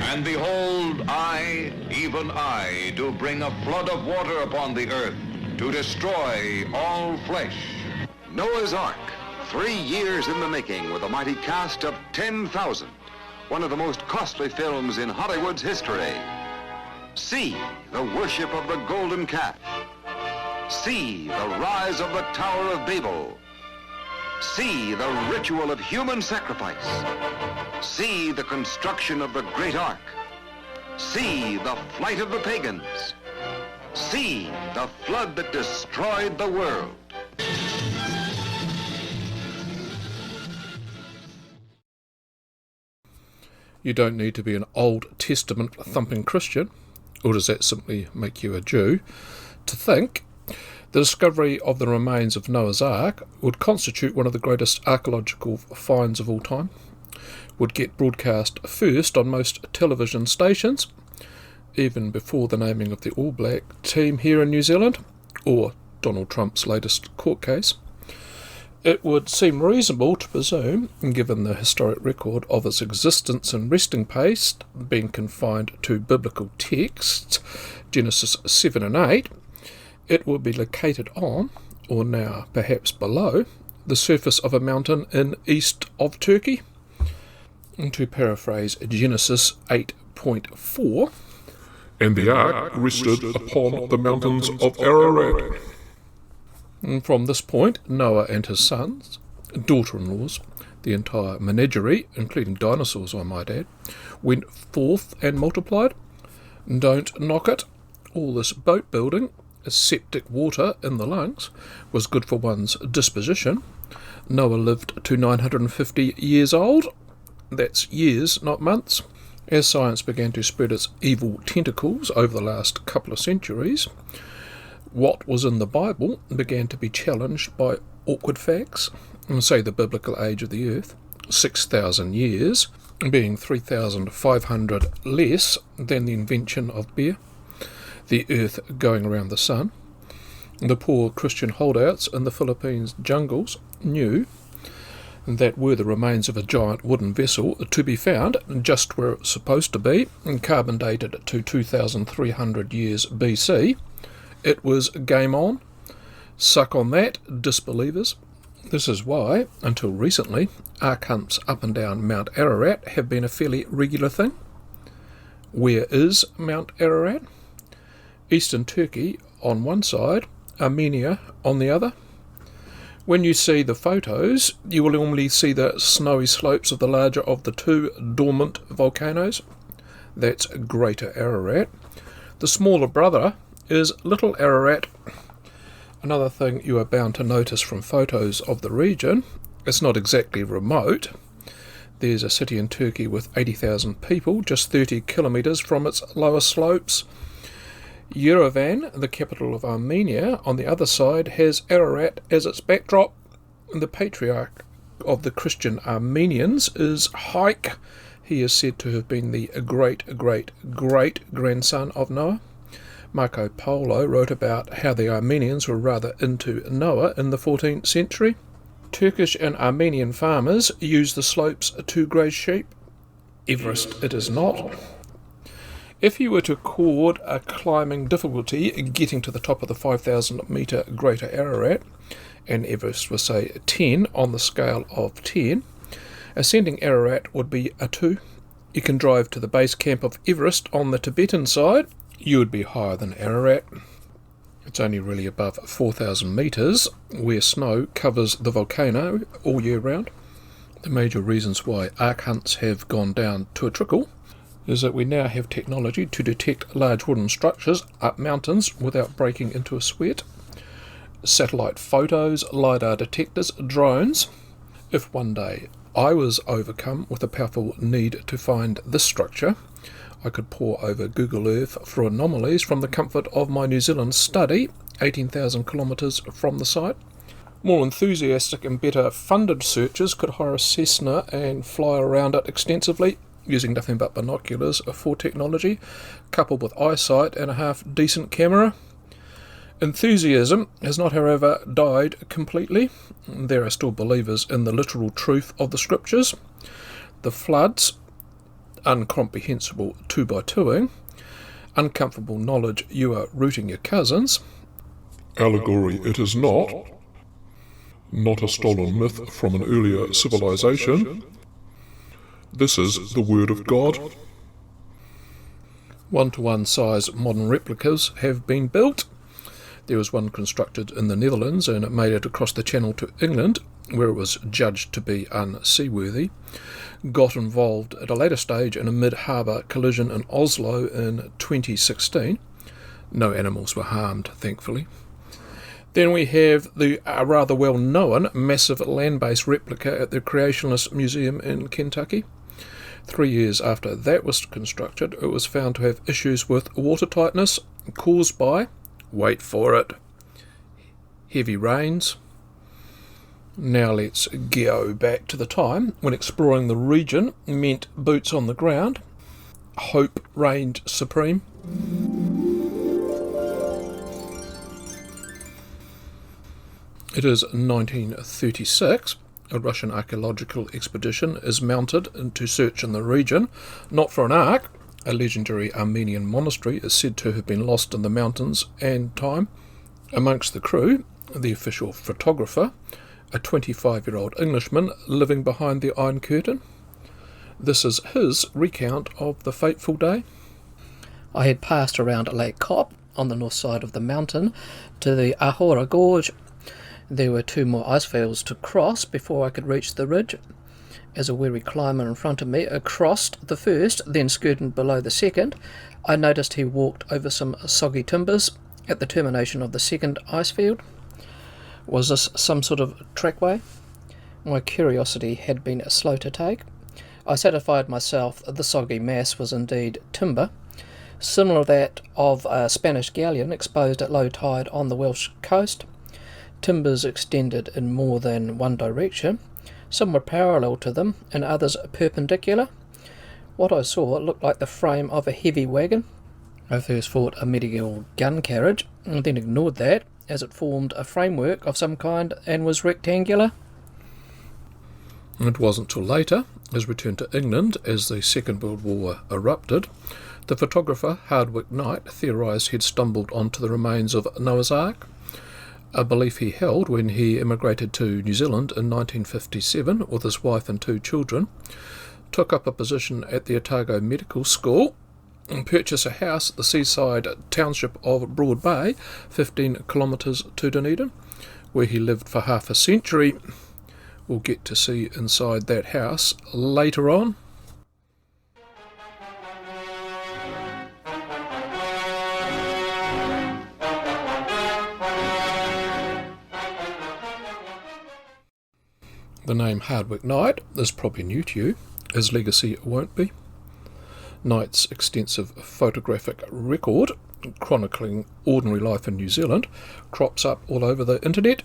And behold, I, even I, do bring a flood of water upon the earth, to destroy all flesh. Noah's Ark, 3 years in the making with a mighty cast of 10,000. One of the most costly films in Hollywood's history. See the worship of the golden calf. See the rise of the Tower of Babel. See the ritual of human sacrifice. See the construction of the Great Ark. See the flight of the pagans. See the flood that destroyed the world. You don't need to be an Old Testament thumping Christian, or does that simply make you a Jew, to think the discovery of the remains of Noah's Ark would constitute one of the greatest archaeological finds of all time, would get broadcast first on most television stations, even before the naming of the All Black team here in New Zealand, or Donald Trump's latest court case. It would seem reasonable to presume, given the historic record of its existence and resting place being confined to biblical texts, Genesis 7 and 8, it would be located on, or now perhaps below, the surface of a mountain in east of Turkey. And to paraphrase Genesis 8.4, and the ark rested upon the mountains of Ararat. And from this point, Noah and his sons, daughter-in-laws, the entire menagerie, including dinosaurs I might add, went forth and multiplied. Don't knock it. All this boat building, septic water in the lungs, was good for one's disposition. Noah lived to 950 years old. That's years, not months. As science began to spread its evil tentacles over the last couple of centuries, what was in the Bible began to be challenged by awkward facts, say the biblical age of the earth, 6,000 years, being 3,500 less than the invention of beer, the earth going around the sun. The poor Christian holdouts in the Philippines jungles knew that were the remains of a giant wooden vessel to be found just where it was supposed to be, carbon dated to 2,300 years BC, it was game on. Suck on that, disbelievers. This is why, until recently, ark hunts up and down Mount Ararat have been a fairly regular thing. Where is Mount Ararat? Eastern Turkey on one side, Armenia on the other. When you see the photos, you will normally see the snowy slopes of the larger of the two dormant volcanoes. That's Greater Ararat. The smaller brother is Little Ararat. Another thing you are bound to notice from photos of the region, it's not exactly remote. There's a city in Turkey with 80,000 people, just 30 kilometres from its lower slopes. Yerevan, the capital of Armenia, on the other side, has Ararat as its backdrop. The patriarch of the Christian Armenians is Hardwicke. He is said to have been the great-great-great-grandson of Noah. Marco Polo wrote about how the Armenians were rather into Noah in the 14th century. Turkish and Armenian farmers use the slopes to graze sheep. Everest it is not. If you were to accord a climbing difficulty getting to the top of the 5,000 metre Greater Ararat, and Everest was say 10 on the scale of 10, ascending Ararat would be a 2. You can drive to the base camp of Everest on the Tibetan side. You would be higher than Ararat. It's only really above 4,000 metres, where snow covers the volcano all year round. The major reasons why ark hunts have gone down to a trickle is that we now have technology to detect large wooden structures up mountains without breaking into a sweat. Satellite photos, LiDAR detectors, drones. If one day I was overcome with a powerful need to find this structure, I could pore over Google Earth for anomalies from the comfort of my New Zealand study, 18,000 kilometres from the site. More enthusiastic and better funded searchers could hire a Cessna and fly around it extensively, using nothing but binoculars for technology, coupled with eyesight and a half-decent camera. Enthusiasm has not, however, died completely. There are still believers in the literal truth of the scriptures. The floods uncomprehensible 2x2ing, uncomfortable knowledge you are rooting your cousins, Allegory it is not a stolen myth from an earlier civilization. This is the word of God. 1-to-1 size modern replicas have been built. There was one constructed in the Netherlands and it made it across the Channel to England, where it was judged to be unseaworthy. Got involved at a later stage in a mid-harbour collision in Oslo in 2016. No animals were harmed, thankfully. Then we have the rather well-known massive land-based replica at the Creationist Museum in Kentucky. 3 years after that was constructed, it was found to have issues with watertightness caused by, wait for it, heavy rains. Now let's go back to the time when exploring the region meant boots on the ground. Hope reigned supreme. It is 1936. A Russian archaeological expedition is mounted to search in the region, not for an ark. A legendary Armenian monastery is said to have been lost in the mountains and time. Amongst the crew, the official photographer, a 25-year-old Englishman living behind the Iron Curtain. This is his recount of the fateful day. I had passed around Lake Cop on the north side of the mountain to the Ahora Gorge. There were 2 more icefields to cross before I could reach the ridge. As a weary climber in front of me crossed the first, then skirted below the second, I noticed he walked over some soggy timbers at the termination of the second icefield. Was this some sort of trackway? My curiosity had been slow to take. I satisfied myself that the soggy mass was indeed timber, similar to that of a Spanish galleon exposed at low tide on the Welsh coast. Timbers extended in more than one direction. Some were parallel to them and others perpendicular. What I saw looked like the frame of a heavy wagon. I first thought a medieval gun carriage, and then ignored that, as it formed a framework of some kind and was rectangular. It wasn't till later, his return to England as the Second World War erupted, the photographer Hardwicke Knight theorised he'd stumbled onto the remains of Noah's Ark, a belief he held when he immigrated to New Zealand in 1957 with his wife and 2 children, took up a position at the Otago Medical School, and purchased a house at the seaside township of Broad Bay, 15 kilometres to Dunedin, where he lived for half a century. We'll get to see inside that house later on. The name Hardwicke Knight is probably new to you. His legacy won't be. Knight's extensive photographic record, chronicling ordinary life in New Zealand, crops up all over the internet.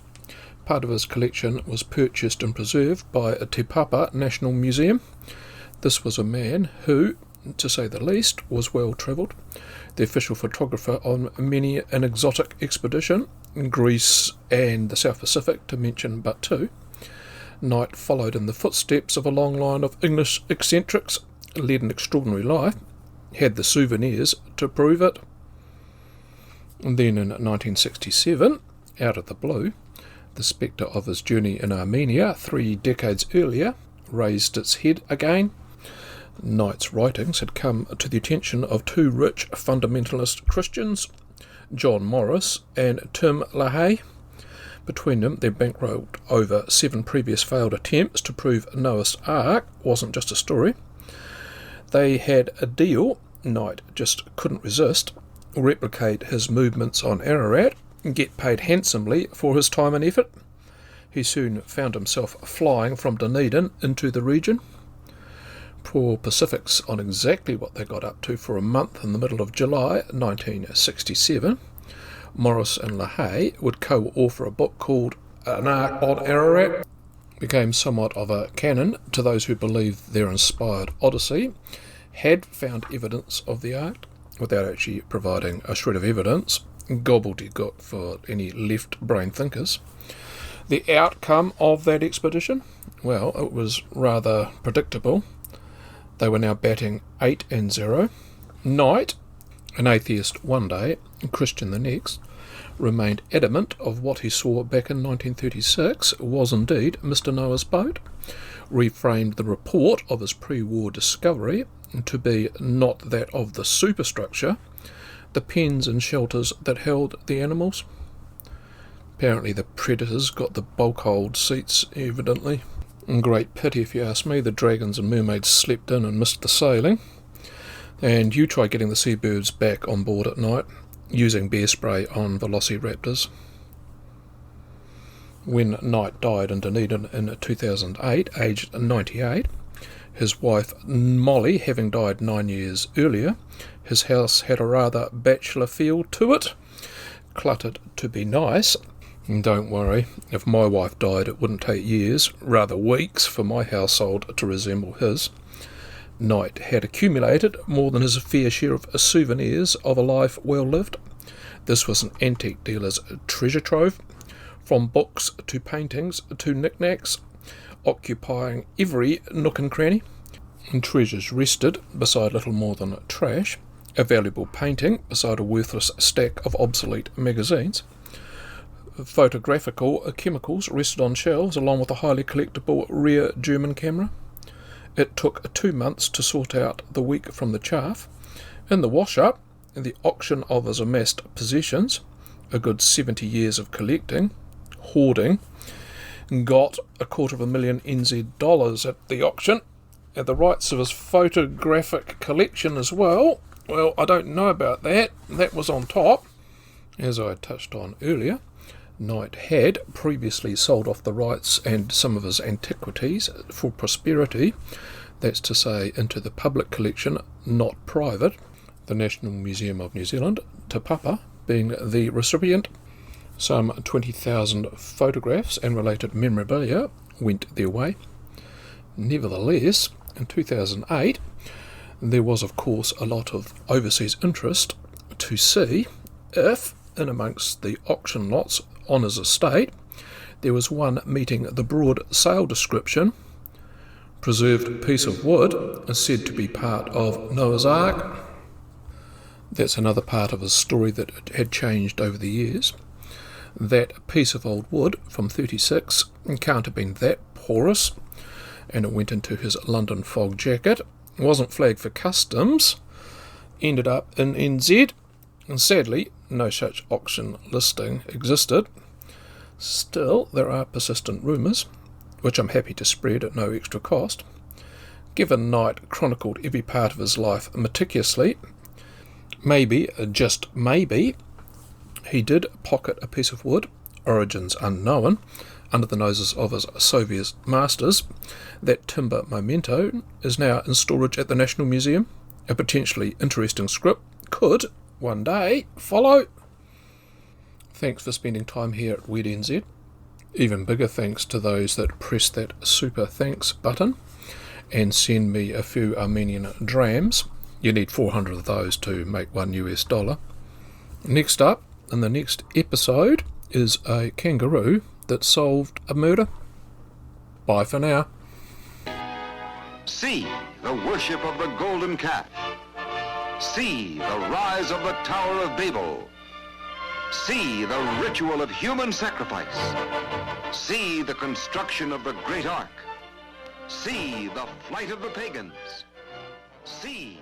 Part of his collection was purchased and preserved by Te Papa National Museum. This was a man who, to say the least, was well travelled. The official photographer on many an exotic expedition, in Greece and the South Pacific to mention but 2. Knight followed in the footsteps of a long line of English eccentrics, led an extraordinary life, had the souvenirs to prove it. And then in 1967, out of the blue, the spectre of his journey in Armenia 3 decades earlier raised its head again. Knight's writings had come to the attention of 2 rich fundamentalist Christians, John Morris and Tim LaHaye. Between them, they bankrolled over 7 previous failed attempts to prove Noah's Ark wasn't just a story. They had a deal Knight just couldn't resist: replicate his movements on Ararat and get paid handsomely for his time and effort. He soon found himself flying from Dunedin into the region. Poor Pacifics on exactly what they got up to for a month in the middle of July 1967. Morris and LaHaye would co-author a book called An Ark on Ararat. Became somewhat of a canon to those who believed their inspired Odyssey had found evidence of the Ark, without actually providing a shred of evidence, gobbledygook for any left-brain thinkers. The outcome of that expedition? Well, it was rather predictable. They were now batting 8-0. Knight, an atheist one day, and Christian the next, remained adamant of what he saw back in 1936 was indeed Mr. Noah's boat, reframed the report of his pre-war discovery to be not that of the superstructure, the pens and shelters that held the animals. Apparently the predators got the bulkhold seats, evidently. And great pity, if you ask me. The dragons and mermaids slept in and missed the sailing. And you try getting the seabirds back on board at night, using bear spray on velociraptors. When Knight died in Dunedin in 2008, aged 98, his wife Molly having died 9 years earlier, his house had a rather bachelor feel to it, cluttered to be nice. And don't worry, if my wife died it wouldn't take years, rather weeks, for my household to resemble his. Knight had accumulated more than his fair share of souvenirs of a life well lived. This was an antique dealer's treasure trove, from books to paintings to knickknacks, occupying every nook and cranny. And treasures rested beside little more than trash, a valuable painting beside a worthless stack of obsolete magazines. Photographical chemicals rested on shelves along with a highly collectible rear German camera. It took 2 months to sort out the wheat from the chaff. In the wash-up, the auction of his amassed possessions, a good 70 years of collecting, hoarding, got $250,000 NZ at the auction, and the rights of his photographic collection as well. Well, I don't know about that. That was on top. As I touched on earlier, Knight had previously sold off the rights and some of his antiquities for prosperity, that's to say into the public collection, not private, the National Museum of New Zealand, Te Papa being the recipient. Some 20,000 photographs and related memorabilia went their way. Nevertheless, in 2008, there was of course a lot of overseas interest to see if, in amongst the auction lots on his estate, there was one meeting the broad sale description, preserved piece of wood, said to be part of Noah's Ark. That's another part of his story that had changed over the years. That piece of old wood from 36 can't have been that porous, and it went into his London fog jacket, wasn't flagged for customs, ended up in NZ, and sadly no such auction listing existed. Still, there are persistent rumours, which I'm happy to spread at no extra cost. Given Knight chronicled every part of his life meticulously, maybe, just maybe, he did pocket a piece of wood, origins unknown, under the noses of his Soviet masters. That timber memento is now in storage at the National Museum. A potentially interesting script could one day follow. Thanks for spending time here at Weird NZ. Even bigger thanks to those that press that super thanks button and send me a few Armenian drams. You need 400 of those to make $1. Next up, in the next episode, is a kangaroo that solved a murder. Bye for now. See the worship of the golden calf. See the rise of the Tower of Babel. See the ritual of human sacrifice. See the construction of the great ark. See the flight of the pagans. See